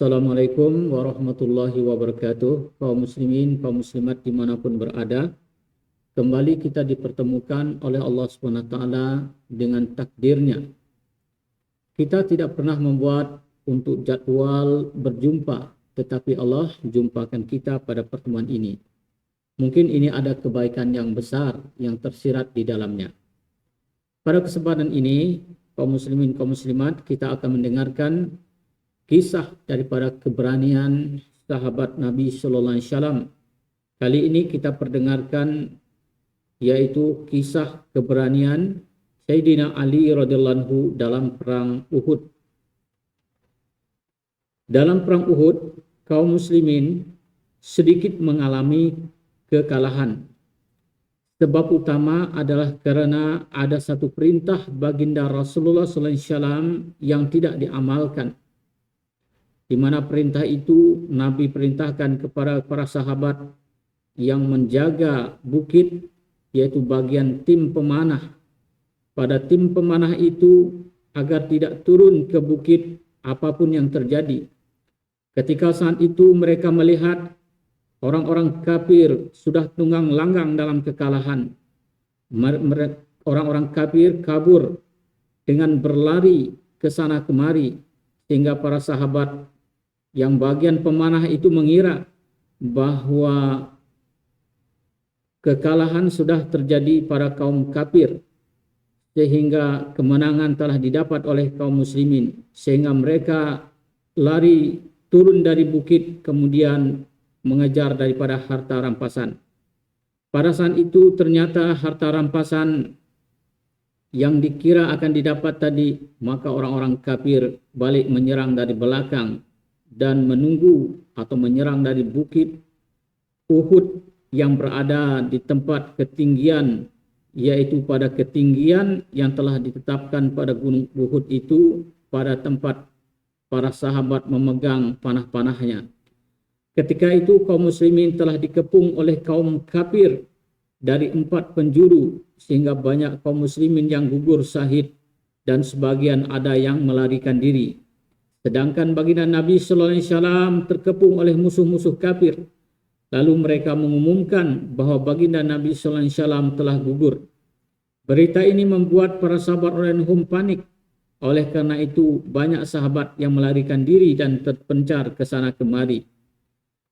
Assalamualaikum warahmatullahi wabarakatuh. Kaum muslimin, kaum muslimat dimanapun berada, kembali kita dipertemukan oleh Allah SWT dengan takdirnya. Kita tidak pernah membuat untuk jadwal berjumpa, tetapi Allah jumpakan kita pada pertemuan ini. Mungkin ini ada kebaikan yang besar yang tersirat di dalamnya. Pada kesempatan ini, kaum muslimin, kaum muslimat, kita akan mendengarkan kisah daripada keberanian sahabat Nabi Sallallahu Alaihi Wasallam. Kali ini kita perdengarkan yaitu kisah keberanian Sayyidina Ali radhiyallahu anhu dalam perang Uhud. Dalam perang Uhud, kaum muslimin sedikit mengalami kekalahan. Sebab utama adalah karena ada satu perintah baginda Rasulullah Sallallahu Alaihi Wasallam yang tidak diamalkan. Di mana perintah itu Nabi perintahkan kepada para sahabat yang menjaga bukit, yaitu bagian tim pemanah. Pada tim pemanah itu agar tidak turun ke bukit apapun yang terjadi. Ketika saat itu mereka melihat orang-orang kafir sudah tunggang langgang dalam kekalahan. Orang-orang kafir kabur dengan berlari ke sana kemari, sehingga para sahabat yang bagian pemanah itu mengira bahwa kekalahan sudah terjadi pada kaum kafir, sehingga kemenangan telah didapat oleh kaum muslimin, sehingga mereka lari turun dari bukit kemudian mengejar daripada harta rampasan. Pada saat itu ternyata harta rampasan yang dikira akan didapat tadi, maka orang-orang kafir balik menyerang dari belakang dan menunggu atau menyerang dari bukit Uhud yang berada di tempat ketinggian, yaitu pada ketinggian yang telah ditetapkan pada gunung Uhud itu, pada tempat para sahabat memegang panah-panahnya. Ketika itu kaum muslimin telah dikepung oleh kaum kafir dari 4 penjuru, sehingga banyak kaum muslimin yang gugur syahid dan sebagian ada yang melarikan diri. Sedangkan baginda Nabi Sallallahu Alaihi Wasallam terkepung oleh musuh-musuh kafir. Lalu mereka mengumumkan bahwa baginda Nabi Sallallahu Alaihi Wasallam telah gugur. Berita ini membuat para sahabat radhiyallahu panik. Oleh karena itu banyak sahabat yang melarikan diri dan terpencar ke sana kemari.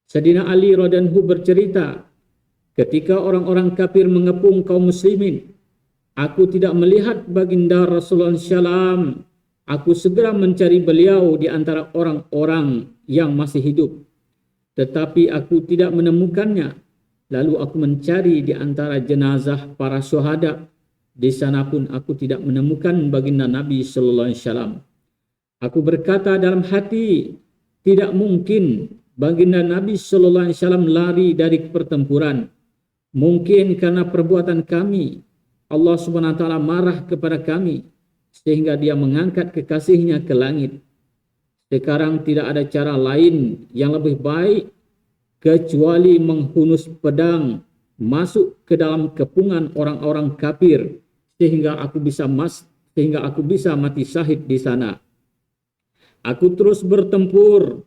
Sayyidina Ali radhiyallahu bercerita, ketika orang-orang kafir mengepung kaum muslimin, aku tidak melihat baginda Rasulullah SAW. Aku segera mencari beliau di antara orang-orang yang masih hidup. Tetapi aku tidak menemukannya. Lalu aku mencari di antara jenazah para syuhada. Di sana pun aku tidak menemukan baginda Nabi Sallallahu Alaihi Wasallam. Aku berkata dalam hati, tidak mungkin baginda Nabi Sallallahu Alaihi Wasallam lari dari pertempuran. Mungkin karena perbuatan kami, Allah Subhanahu Wa Taala marah kepada kami, sehingga dia mengangkat kekasihnya ke langit. Sekarang tidak ada cara lain yang lebih baik kecuali menghunus pedang masuk ke dalam kepungan orang-orang kafir, sehingga aku bisa mati syahid di sana. Aku terus bertempur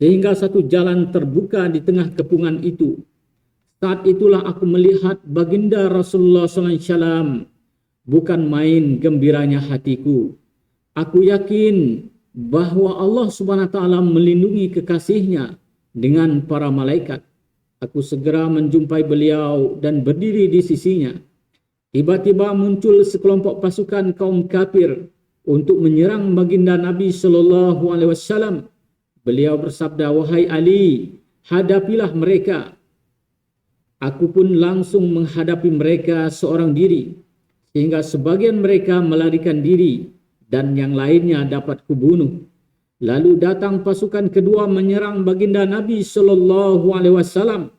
sehingga satu jalan terbuka di tengah kepungan itu. Saat itulah aku melihat baginda Rasulullah SAW. Bukan main gembiranya hatiku. Aku yakin bahwa Allah Subhanahu Wa Taala melindungi kekasihnya dengan para malaikat. Aku segera menjumpai beliau dan berdiri di sisinya. Tiba-tiba muncul sekelompok pasukan kaum kafir untuk menyerang baginda Nabi Sallallahu Alaihi Wasallam. Beliau bersabda, "Wahai Ali, hadapilah mereka." Aku pun langsung menghadapi mereka seorang diri, sehingga sebagian mereka melarikan diri dan yang lainnya dapat kubunuh. Lalu datang pasukan kedua menyerang baginda Nabi Sallallahu Alaihi Wasallam.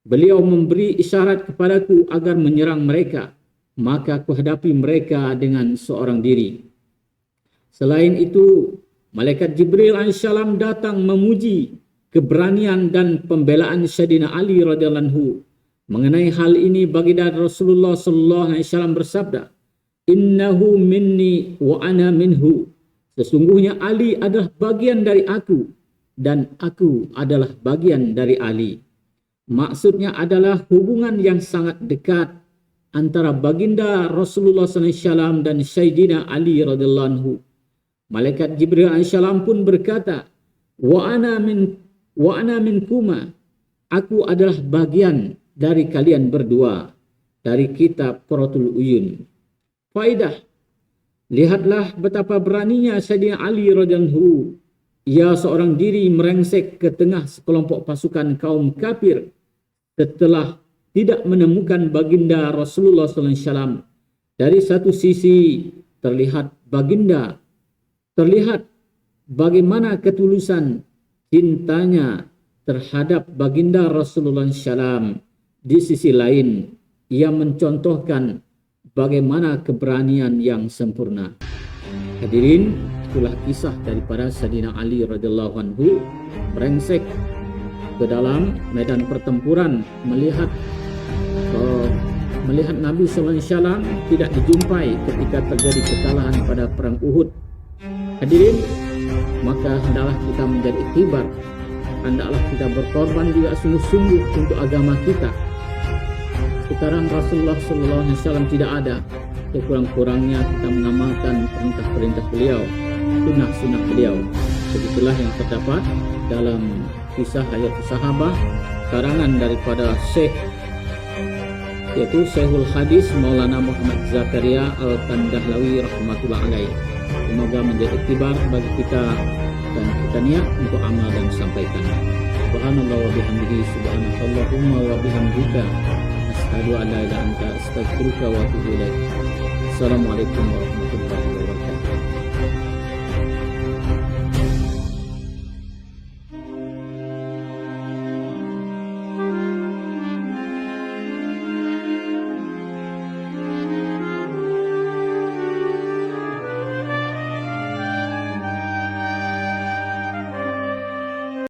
Beliau memberi isyarat kepadaku agar menyerang mereka, maka kuhadapi mereka dengan seorang diri. Selain itu, malaikat Jibril alaihissalam datang memuji keberanian dan pembelaan Sayyidina Ali radhiyallahu anhu. Mengenai hal ini baginda Rasulullah sallallahu alaihi wasallam bersabda, "Innahu minni wa ana minhu." Sesungguhnya Ali adalah bagian dari aku dan aku adalah bagian dari Ali. Maksudnya adalah hubungan yang sangat dekat antara baginda Rasulullah SAW dan Sayyidina Ali radhiyallahu anhu. Malaikat Jibril alaihissalam pun berkata, wa ana minkuma, aku adalah bagian dari kalian berdua, dari kitab Qurratul Uyun. Faidah, lihatlah betapa beraninya Sayyidina Ali radhiyallahu anhu. Ia seorang diri merengsek ke tengah sekelompok pasukan kaum kafir setelah tidak menemukan baginda Rasulullah SAW. Dari satu sisi terlihat bagaimana ketulusan cintanya terhadap baginda Rasulullah SAW. Di sisi lain, ia mencontohkan bagaimana keberanian yang sempurna. Hadirin, itulah kisah daripada Sayyidina Ali radhiyallahu anhu merengsek ke dalam medan pertempuran, melihat Nabi SAW tidak dijumpai ketika terjadi kekalahan pada perang Uhud. Hadirin, maka hendaklah kita menjadi iktibar, hendaklah kita berkorban juga sungguh-sungguh untuk agama kita. Sekarang Rasulullah SAW tidak ada, sekurang-kurangnya kita mengamalkan perintah-perintah beliau, sunnah-sunnah beliau. Begitulah yang terdapat dalam kisah Hayatus Sahabah karangan daripada Syekh, yaitu Syekhul Hadis Maulana Muhammad Zakaria Al-Kandahlawi rahmatullah alaih. Semoga menjadi iktibar bagi kita dan kita niat untuk amal dan sampaikan. Subhanallah wa bihamdihi, subhanallahumma wa bihamdika, asyhadu an la ilaha illa anta, astaghfiruka wa atubu ilaik. Assalamualaikum warahmatullahi wabarakatuh.